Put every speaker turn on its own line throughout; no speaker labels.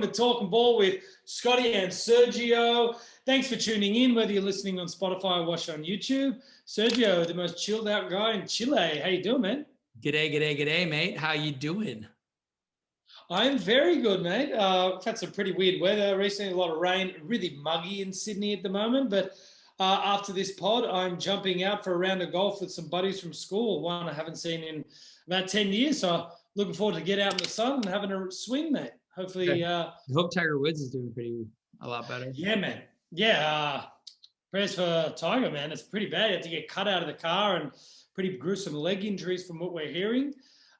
welcome to Talking Ball with Scotty and Sergio. Thanks for tuning in, whether you're listening on Spotify or watching on YouTube. Sergio, the most chilled out guy in Chile. How you doing, man?
G'day, mate. How you doing?
I'm very good, mate. I've had some pretty weird weather recently, a lot of rain, really muggy in Sydney at the moment. But after this pod, I'm jumping out for a round of golf with some buddies from school, one I haven't seen in about 10 years. So looking forward to get out in the sun and having a swing, mate. Hopefully.
I hope Tiger Woods is doing a lot better.
Yeah, man. Yeah. Prayers for Tiger, man. It's pretty bad. You have to get cut out of the car and pretty gruesome leg injuries from what we're hearing.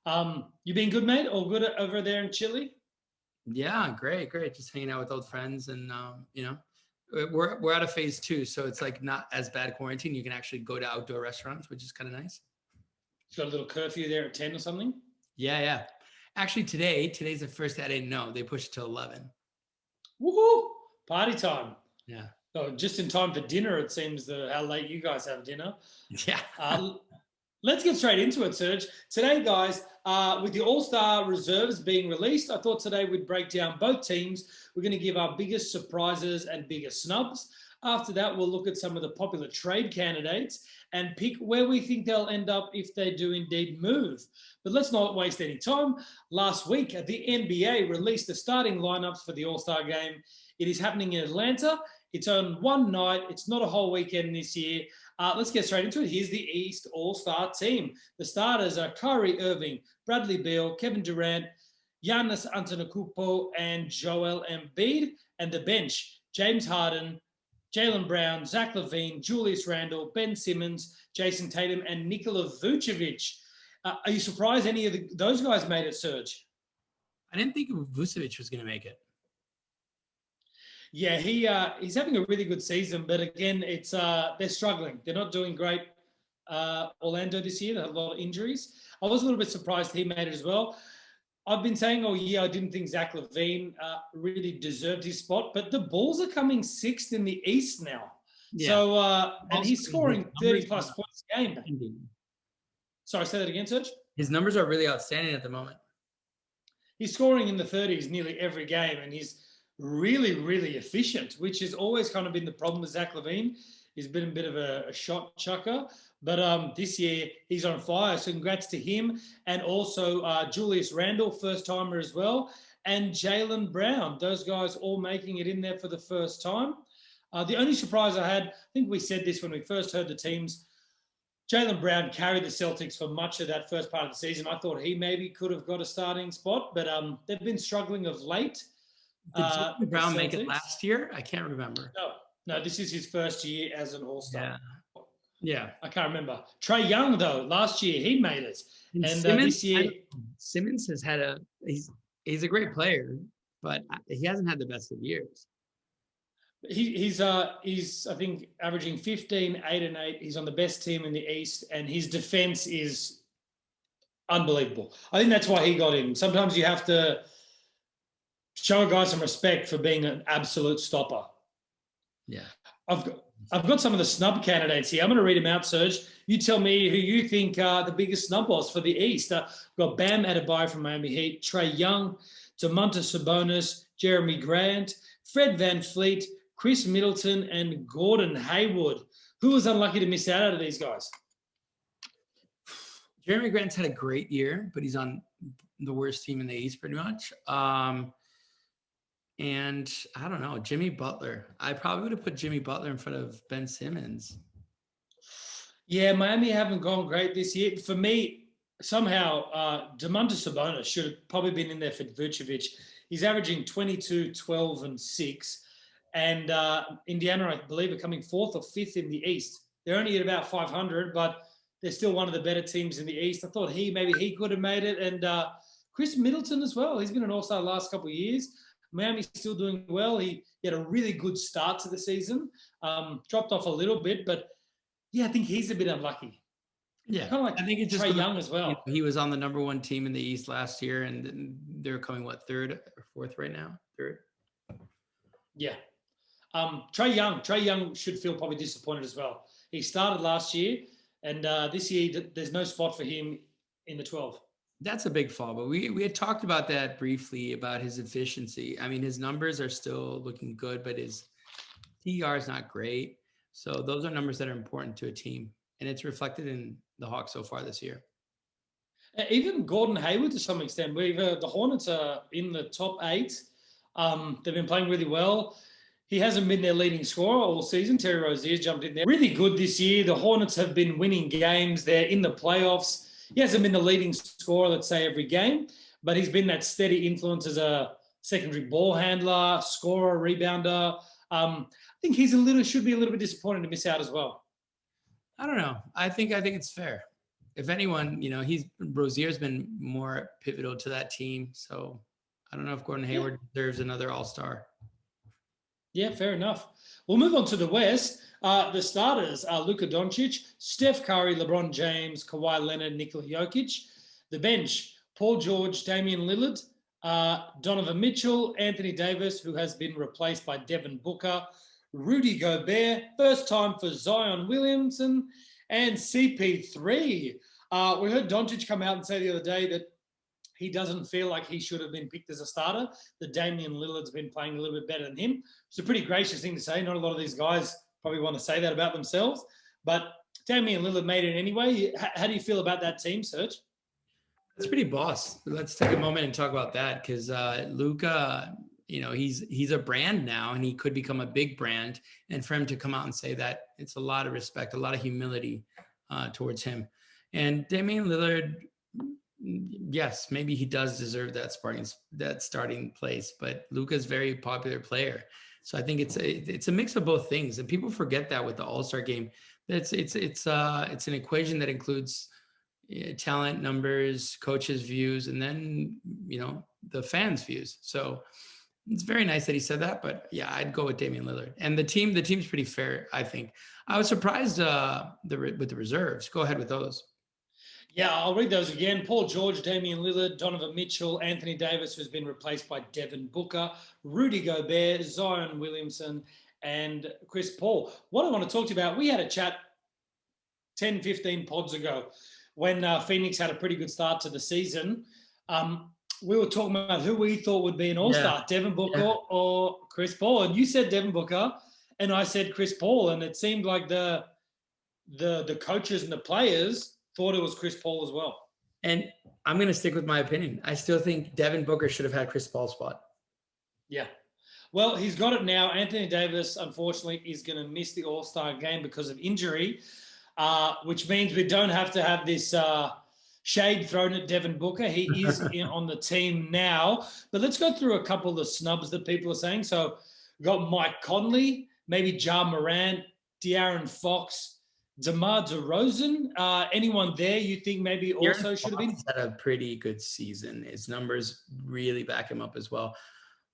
You been good, mate? All good over there in Chile?
Yeah, great. Just hanging out with old friends, and we're out of phase 2, so it's like not as bad quarantine. You can actually go to outdoor restaurants, which is kind of nice.
It's got a little curfew there at 10 or something?
Yeah. Actually, today's the first day I didn't know. They pushed it to 11.
Woohoo! Party time.
Yeah.
Oh, just in time for dinner, it seems, how late you guys have dinner.
Yeah.
Let's get straight into it, Serge. Today, guys, with the All-Star reserves being released, I thought today we'd break down both teams. We're going to give our biggest surprises and biggest snubs. After that, we'll look at some of the popular trade candidates and pick where we think they'll end up if they do indeed move. But let's not waste any time. Last week, the NBA released the starting lineups for the All-Star game. It is happening in Atlanta. It's on one night. It's not a whole weekend this year. Let's get straight into it. Here's the East All-Star team. The starters are Kyrie Irving, Bradley Beal, Kevin Durant, Giannis Antetokounmpo, and Joel Embiid. And the bench, James Harden, Jaylen Brown, Zach LaVine, Julius Randle, Ben Simmons, Jason Tatum, and Nikola Vucevic. Are you surprised any of those guys made it, Serge?
I didn't think Vucevic was going to make it.
Yeah, he's having a really good season, but again, it's they're struggling. They're not doing great. Orlando this year, they had a lot of injuries. I was a little bit surprised he made it as well. I've been saying all year I didn't think Zach LaVine really deserved his spot, but the Bulls are coming 6th in the East now. Yeah. So and he's scoring 30-plus points a game. Sorry, say that again, Serge?
His numbers are really outstanding at the moment.
He's scoring in the 30s nearly every game, and he's really, really efficient, which has always kind of been the problem with Zach LaVine. He's been a bit of a shot chucker, but this year he's on fire. So congrats to him. And also Julius Randle, first-timer as well, and Jaylen Brown. Those guys all making it in there for the first time. The only surprise I had, I think we said this when we first heard the teams, Jaylen Brown carried the Celtics for much of that first part of the season. I thought he maybe could have got a starting spot, but they've been struggling of late.
Did Jaylen Brown make it last year? I can't remember.
No, this is his first year as an All-Star.
Yeah.
I can't remember. Trae Young, though, last year he made it. And
Simmons,
this year...
Simmons has had he's a great player, but he hasn't had the best of years.
He's I think averaging 15, 8 and 8. He's on the best team in the East, and his defense is unbelievable. I think that's why he got in. Sometimes you have to show a guy some respect for being an absolute stopper. Yeah. I've got some of the snub candidates here. I'm going to read them out, Serge. You tell me who you think the biggest snub was for the East. We've got Bam Adebayo from Miami Heat, Trae Young, Domantas Sabonis, Jeremy Grant, Fred VanVleet, Chris Middleton, and Gordon Hayward. Who was unlucky to miss out of these guys?
Jeremy Grant's had a great year, but he's on the worst team in the East pretty much. And I don't know, Jimmy Butler. I probably would have put Jimmy Butler in front of Ben Simmons.
Yeah, Miami haven't gone great this year. For me, somehow, Domantas Sabonis should have probably been in there for Vucevic. He's averaging 22, 12, and 6. And Indiana, I believe, are coming 4th or 5th in the East. They're only at about 500, but they're still one of the better teams in the East. I thought maybe he could have made it. And Chris Middleton as well. He's been an All-Star the last couple of years. Miami's still doing well. He had a really good start to the season. Dropped off a little bit, but yeah, I think he's a bit unlucky.
Yeah,
kind of like
I think it's just
Trae Young as well.
He was on the number 1 team in the East last year, and they're coming 3rd or 4th right now? 3rd.
Yeah. Trae Young should feel probably disappointed as well. He started last year, and this year there's no spot for him in the 12.
That's a big fall, but we had talked about that briefly about his efficiency. I mean, his numbers are still looking good, but his TR is not great. So those are numbers that are important to a team, and it's reflected in the Hawks so far this year.
Even Gordon Hayward to some extent. The Hornets are in the top 8. They've been playing really well. He hasn't been their leading scorer all season. Terry Rozier's jumped in there. Really good this year. The Hornets have been winning games. They're in the playoffs. He hasn't been the leading scorer, let's say, every game, but he's been that steady influence as a secondary ball handler, scorer, rebounder. I think should be a little bit disappointed to miss out as well.
I don't know. I think it's fair. If anyone, Rozier's been more pivotal to that team. So I don't know if Gordon Hayward deserves another All-Star.
Yeah, fair enough. We'll move on to the West. The starters are Luka Doncic, Steph Curry, LeBron James, Kawhi Leonard, Nikola Jokic. The bench, Paul George, Damian Lillard, Donovan Mitchell, Anthony Davis, who has been replaced by Devin Booker, Rudy Gobert, first time for Zion Williamson, and CP3. We heard Doncic come out and say the other day that he doesn't feel like he should have been picked as a starter, that Damian Lillard's been playing a little bit better than him. It's a pretty gracious thing to say. Not a lot of these guys probably want to say that about themselves, but Damian Lillard made it anyway. How do you feel about that team, Serge?
That's pretty boss. Let's take a moment and talk about that, because Luka, he's a brand now, and he could become a big brand. And for him to come out and say that, it's a lot of respect, a lot of humility towards him. And Damian Lillard, yes, maybe he does deserve that starting place, but Luka's a very popular player. So I think it's a mix of both things, and people forget that with the All-Star game. It's an equation that includes talent, numbers, coaches' views, and then the fans' views. So it's very nice that he said that. But yeah, I'd go with Damian Lillard, and the team's pretty fair. I think I was surprised with the reserves. Go ahead with those.
Yeah, I'll read those again. Paul George, Damian Lillard, Donovan Mitchell, Anthony Davis, who's been replaced by Devin Booker, Rudy Gobert, Zion Williamson, and Chris Paul. What I want to talk to you about, we had a chat 10, 15 pods ago when Phoenix had a pretty good start to the season. We were talking about who we thought would be an all-star, Devin Booker or Chris Paul. And you said Devin Booker, and I said Chris Paul. And it seemed like the coaches and the players thought it was Chris Paul as well.
And I'm going to stick with my opinion. I still think Devin Booker should have had Chris Paul's spot.
Yeah. Well, he's got it now. Anthony Davis, unfortunately, is going to miss the All-Star game because of injury, which means we don't have to have this shade thrown at Devin Booker. He is on the team now. But let's go through a couple of the snubs that people are saying. So we've got Mike Conley, maybe Ja Morant, De'Aaron Fox, DeMar DeRozan. Anyone there you think maybe also should have been?
Had a pretty good season. His numbers really back him up as well.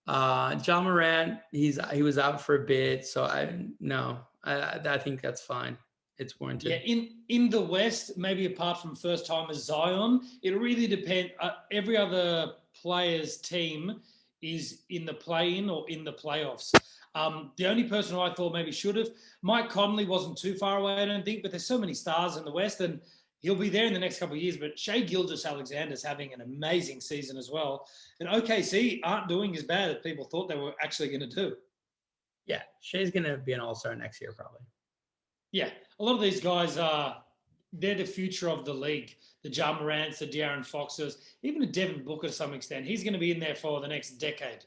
Ja Morant, he was out for a bit, so I think that's fine. It's warranted.
Yeah, in the West, maybe apart from first timers Zion, it really depends. Every other player's team is in the play-in or in the playoffs. The only person who I thought maybe should have, Mike Conley wasn't too far away, I don't think, but there's so many stars in the West, and he'll be there in the next couple of years. But Shai Gilgeous-Alexander's having an amazing season as well. And OKC aren't doing as bad as people thought they were actually going to do.
Yeah, Shai's going to be an all-star next year probably.
Yeah, a lot of these guys they're the future of the league. The Ja Morants, the De'Aaron Foxes, even the Devin Booker to some extent. He's going to be in there for the next decade.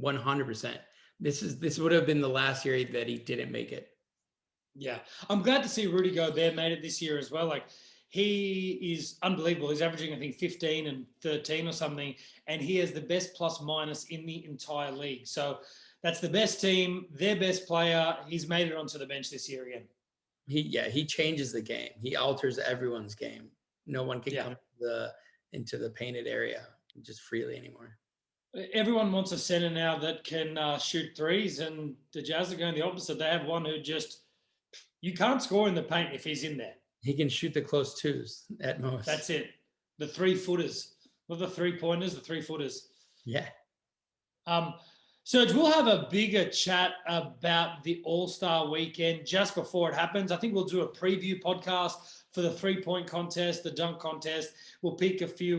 100%. This would have been the last year that he didn't make it.
Yeah, I'm glad to see Rudy Gobert made it this year as well. Like, he is unbelievable. He's averaging, I think, 15 and 13 or something, and he has the best plus-minus in the entire league. So that's the best team, their best player. He's made it onto the bench this year again.
He changes the game. He alters everyone's game. No one can come into the painted area just freely anymore.
Everyone wants a center now that can shoot threes, and the Jazz are going the opposite. They have one who you can't score in the paint if he's in there.
He can shoot the close twos at most.
That's it. The 3-footers. Not the 3-pointers, the 3-footers.
Yeah.
Serge, we'll have a bigger chat about the All-Star weekend just before it happens. I think we'll do a preview podcast for the three-point contest, the dunk contest. We'll pick a few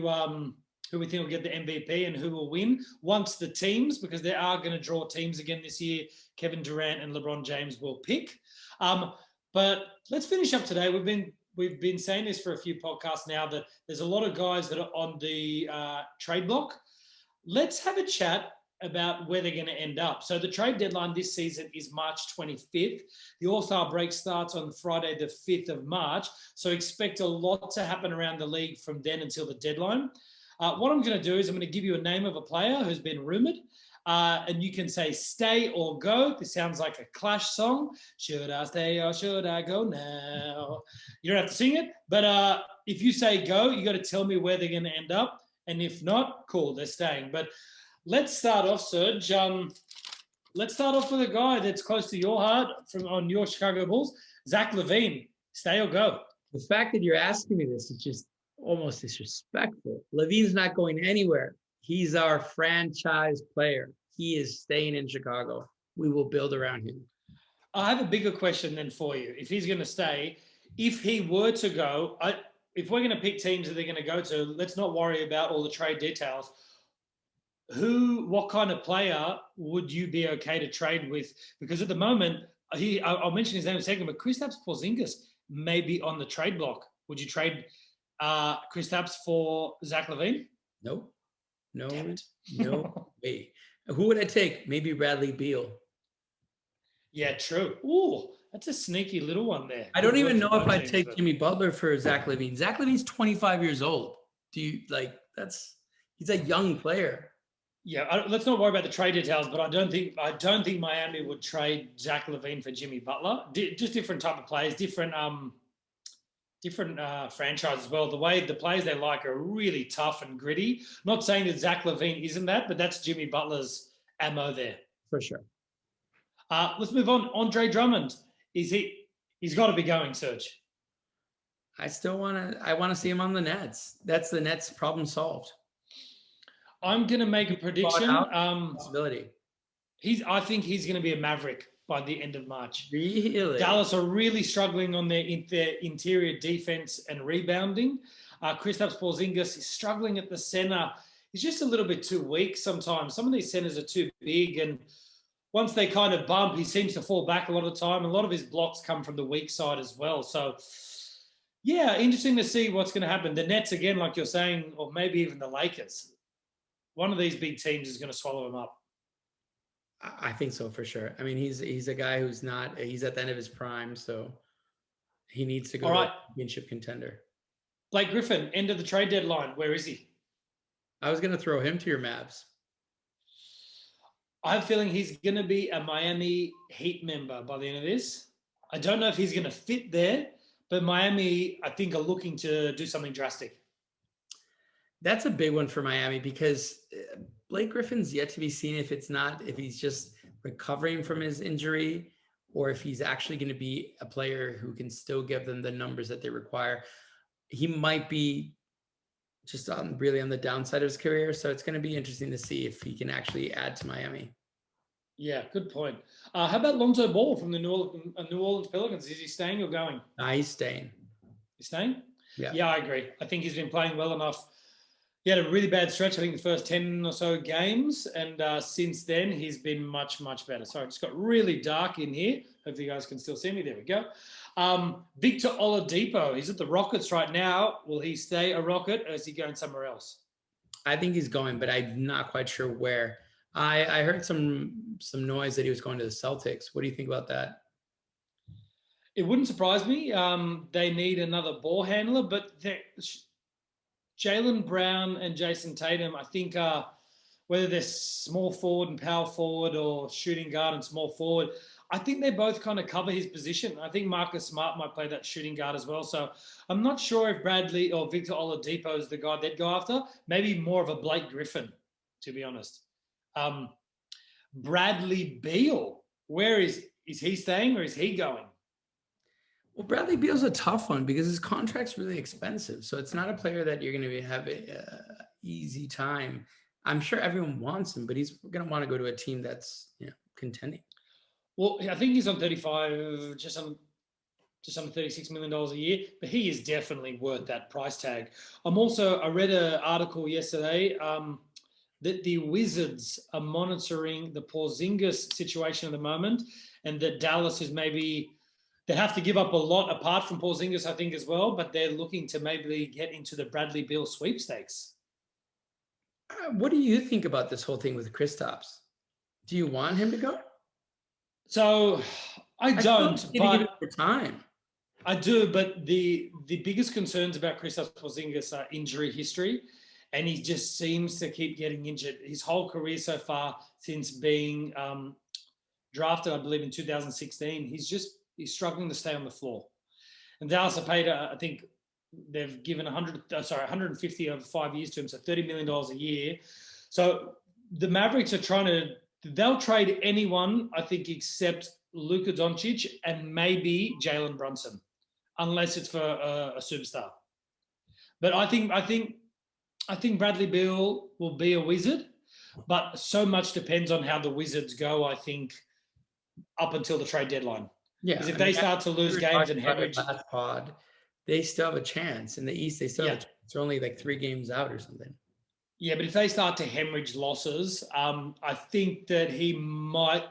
who we think will get the MVP and who will win once the teams, because they are going to draw teams again this year, Kevin Durant and LeBron James will pick. But let's finish up today. We've been saying this for a few podcasts now, that there's a lot of guys that are on the trade block. Let's have a chat about where they're going to end up. So the trade deadline this season is March 25th. The All-Star break starts on Friday, the 5th of March. So expect a lot to happen around the league from then until the deadline. What I'm going to do is I'm going to give you a name of a player who's been rumored. And you can say stay or go. This sounds like a Clash song. Should I stay or should I go now? You don't have to sing it. But if you say go, you got to tell me where they're going to end up. And if not, cool, they're staying. But let's start off, Serge. Let's start off with a guy that's close to your heart on your Chicago Bulls, Zach LaVine. Stay or go?
The fact that you're asking me this is just almost disrespectful. LaVine's not going anywhere. He's our franchise player. He is staying in Chicago. We will build around him.
I have a bigger question then for you. If he's going to stay, if he were to go, if we're going to pick teams that they're going to go to, let's not worry about all the trade details. What kind of player would you be okay to trade with? Because at the moment, I'll mention his name in a second, but Kristaps Porzingis may be on the trade block. Would you trade Kristaps for Zach LaVine?
Nope. No way. Who would I take? Maybe Bradley Beal.
Yeah, true. Ooh, that's a sneaky little one there.
I don't even know if I'd take Jimmy Butler for Zach LaVine. Zach LaVine's 25 years old. He's a young player.
Yeah, let's not worry about the trade details, but I don't think Miami would trade Zach LaVine for Jimmy Butler. Just different type of players, different franchise as well. The way the players they like are really tough and gritty. Not saying that Zach LaVine isn't that, but that's Jimmy Butler's ammo there.
For sure.
Let's move on. Andre Drummond. He's got to be going, Serge.
I want to see him on the Nets. That's the Nets problem solved.
I'm going to make a prediction.
Possibility.
I think he's going to be a Maverick by the end of March.
Really?
Dallas are really struggling on their interior defense and rebounding. Kristaps Porzingis is struggling at the center. He's just a little bit too weak sometimes. Some of these centers are too big, and once they kind of bump, he seems to fall back a lot of the time. A lot of his blocks come from the weak side as well. So, yeah, interesting to see what's going to happen. The Nets, again, like you're saying, or maybe even the Lakers. One of these big teams is going to swallow him up.
I think so for sure. I mean, he's a guy he's at the end of his prime, so he needs to go to a championship contender.
Blake Griffin, end of the trade deadline. Where is he?
I was going to throw him to your Mavs.
I have a feeling he's going to be a Miami Heat member by the end of this. I don't know if he's going to fit there, but Miami, I think, are looking to do something drastic.
That's a big one for Miami because Blake Griffin's yet to be seen if he's just recovering from his injury or if he's actually going to be a player who can still give them the numbers that they require. He might be just really on the downside of his career. So it's going to be interesting to see if he can actually add to Miami.
Yeah, good point. How about Lonzo Ball from the New Orleans Pelicans? Is he staying or going?
He's staying.
He's staying?
Yeah,
I agree. I think he's been playing well enough. He had a really bad stretch, I think, the first 10 or so games. And since then, he's been much, much better. Sorry, it just got really dark in here. Hopefully you guys can still see me. There we go. Victor Oladipo, he's at the Rockets right now. Will he stay a Rocket or is he going somewhere else?
I think he's going, but I'm not quite sure where. I heard some noise that he was going to the Celtics. What do you think about that?
It wouldn't surprise me. They need another ball handler, but Jaylen Brown and Jason Tatum, I think whether they're small forward and power forward or shooting guard and small forward, I think they both kind of cover his position. I think Marcus Smart might play that shooting guard as well. So I'm not sure if Bradley or Victor Oladipo is the guy they'd go after. Maybe more of a Blake Griffin, to be honest. Bradley Beal, where is he staying or is he going?
Well, Bradley Beal's a tough one because his contract's really expensive. So it's not a player that you're going to have an easy time I'm sure everyone wants him, but he's going to want to go to a team that's contending.
Well, I think he's on 35, just under $36 million a year, but he is definitely worth that price tag. I read an article yesterday that the Wizards are monitoring the Porzingis situation at the moment, and that Dallas is maybe, they have to give up a lot apart from Porzingis, I think, as well, but they're looking to maybe get into the Bradley Beal sweepstakes.
What do you think about this whole thing with Kristaps? Do you want him to go?
So I don't, but
for time.
I do, but the biggest concerns about Kristaps Porzingis are injury history, and he just seems to keep getting injured. His whole career so far, since being drafted, I believe in 2016, he's struggling to stay on the floor. And Dallas have paid, I think they've given 150 over 5 years to him, so $30 million a year. So the Mavericks are they'll trade anyone, I think, except Luka Doncic and maybe Jalen Brunson, unless it's for a superstar. But I think Bradley Beal will be a Wizard, but so much depends on how the Wizards go, I think, up until the trade deadline.
Yeah.
Because if they start to lose games and hemorrhage,
last pod, they still have a chance. In the East, they still have a chance. They're only like 3 games out or something.
Yeah, but if they start to hemorrhage losses, I think that he might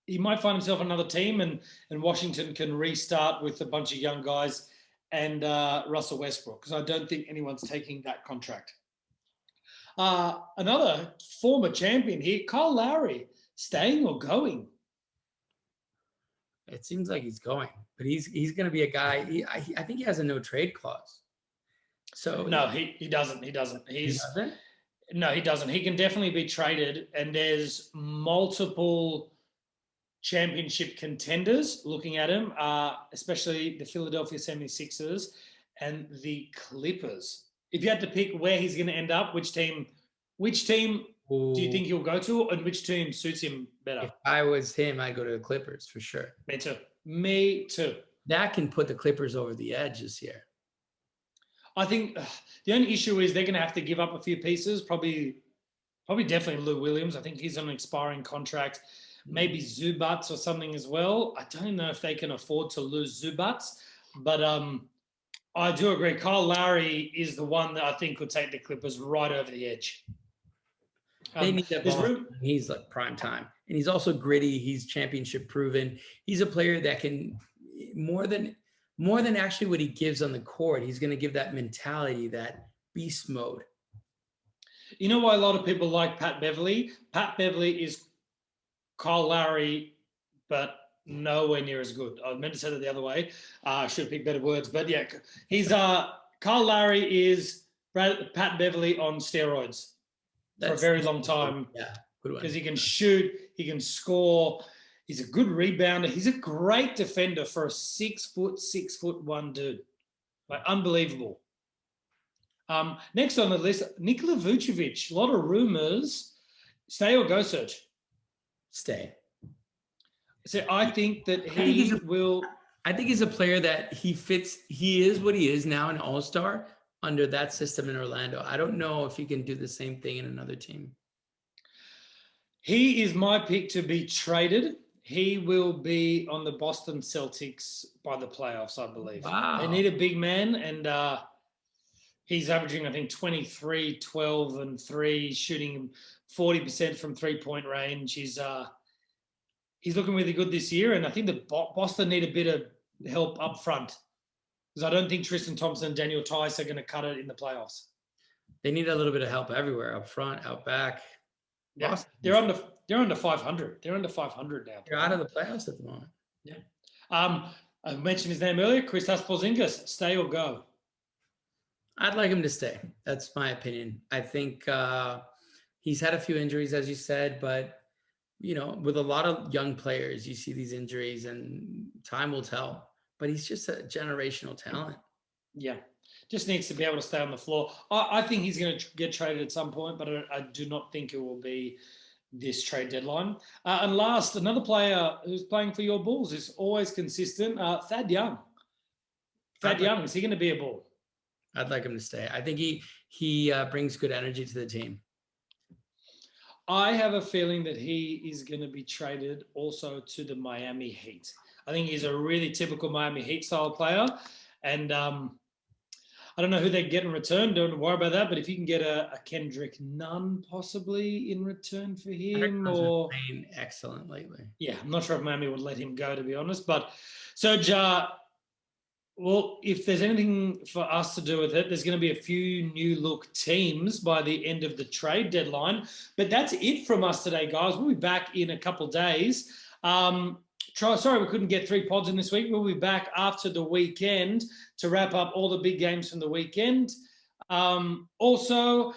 find himself another team, and Washington can restart with a bunch of young guys and Russell Westbrook, because I don't think anyone's taking that contract. Another former champion here, Kyle Lowry, staying or going?
It seems like he's going, but he's going to be a guy. I think he has a no trade clause. So
no, he doesn't. He doesn't. No, he doesn't. He can definitely be traded, and there's multiple championship contenders looking at him, especially the Philadelphia 76ers and the Clippers. If you had to pick where he's going to end up, which team do you think he'll go to, and which team suits him better?
If I was him, I'd go to the Clippers for sure.
Me too.
That can put the Clippers over the edge this year.
I think the only issue is they're going to have to give up a few pieces. Probably definitely Lou Williams. I think he's on an expiring contract. Maybe Zubats or something as well. I don't know if they can afford to lose Zubats, but I do agree. Kyle Lowry is the one that I think could take the Clippers right over the edge.
They need that ball. He's like prime time, and he's also gritty. He's championship proven. He's a player that can more than actually what he gives on the court. He's going to give that mentality, that beast mode.
You know why a lot of people like Pat Beverly? Pat Beverly is Kyle Lowry, but nowhere near as good. I meant to say that the other way. I should have picked better words, but yeah, he's Kyle Lowry is Pat Beverly on steroids. For a very long time.
Yeah, good one.
Because he can shoot, he can score, he's a good rebounder, he's a great defender for a 6'1" dude. Like, unbelievable. Next on the list, Nikola Vucevic. A lot of rumors. Stay or go, Serge?
Stay.
So I think that he will.
I think he's a player that he fits. He is what he is now, an all-star under that system in Orlando. I don't know if he can do the same thing in another team.
He is my pick to be traded. He will be on the Boston Celtics by the playoffs, I believe.
Wow.
They need a big man, and he's averaging, I think, 23, 12, and 3, shooting 40% from three-point range. He's looking really good this year, and I think that Boston need a bit of help up front, because I don't think Tristan Thompson and Daniel Tice are going to cut it in the playoffs.
They need a little bit of help everywhere, up front, out back.
Yeah, they're under 500. They're under 500 now.
They're out of the playoffs at the moment.
Yeah. I mentioned his name earlier, Kristaps Porzingis. Stay or go?
I'd like him to stay. That's my opinion. I think he's had a few injuries, as you said, but with a lot of young players, you see these injuries, and time will tell. But he's just a generational talent.
Yeah. Just needs to be able to stay on the floor. I think he's going to get traded at some point, but I do not think it will be this trade deadline. And last, another player who's playing for your Bulls is always consistent, Thad Young. Thad Young, is he going to be a Bull?
I'd like him to stay. I think he brings good energy to the team.
I have a feeling that he is going to be traded also to the Miami Heat. I think he's a really typical Miami Heat style player. And I don't know who they get in return. Don't worry about that. But if you can get a Kendrick Nunn possibly in return for him, or
playing excellent lately.
Yeah, I'm not sure if Miami would let him go, to be honest. But Serge, well, if there's anything for us to do with it, there's going to be a few new look teams by the end of the trade deadline. But that's it from us today, guys. We'll be back in a couple of days. Sorry we couldn't get 3 pods in this week. We'll be back after the weekend to wrap up all the big games from the weekend. Also,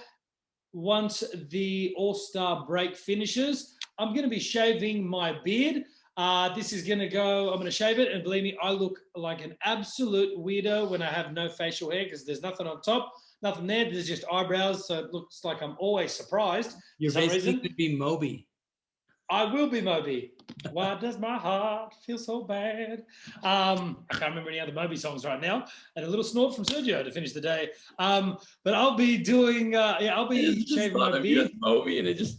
once the All-Star break finishes, I'm going to be shaving my beard. This is going to go, I'm going to shave it, and believe me, I look like an absolute weirdo when I have no facial hair because there's nothing on top, nothing there. There's just eyebrows, so it looks like I'm always surprised.
You're basically going to be Moby.
I will be Moby. Why does my heart feel so bad? I can't remember any other Moby songs right now. And a little snort from Sergio to finish the day. But I'll be doing, I'll be shaving my beard.
Moby, and it just...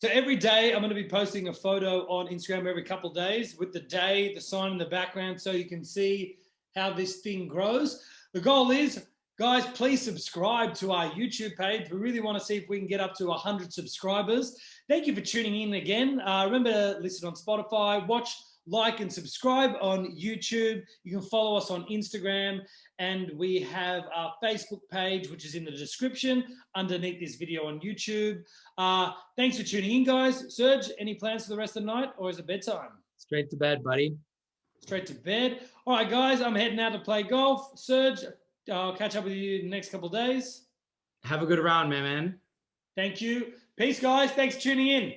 So every day I'm going to be posting a photo on Instagram every couple of days with the day, the sign in the background, so you can see how this thing grows. The goal is, guys, please subscribe to our YouTube page. We really want to see if we can get up to 100 subscribers. Thank you for tuning in again. Remember to listen on Spotify, watch, like, and subscribe on YouTube. You can follow us on Instagram, and we have our Facebook page, which is in the description underneath this video on YouTube. Thanks for tuning in, guys. Serge, any plans for the rest of the night, or is it bedtime?
Straight to bed, buddy.
Straight to bed. All right, guys, I'm heading out to play golf. Serge, I'll catch up with you in the next couple of days.
Have a good round, man.
Thank you. Peace, guys. Thanks for tuning in.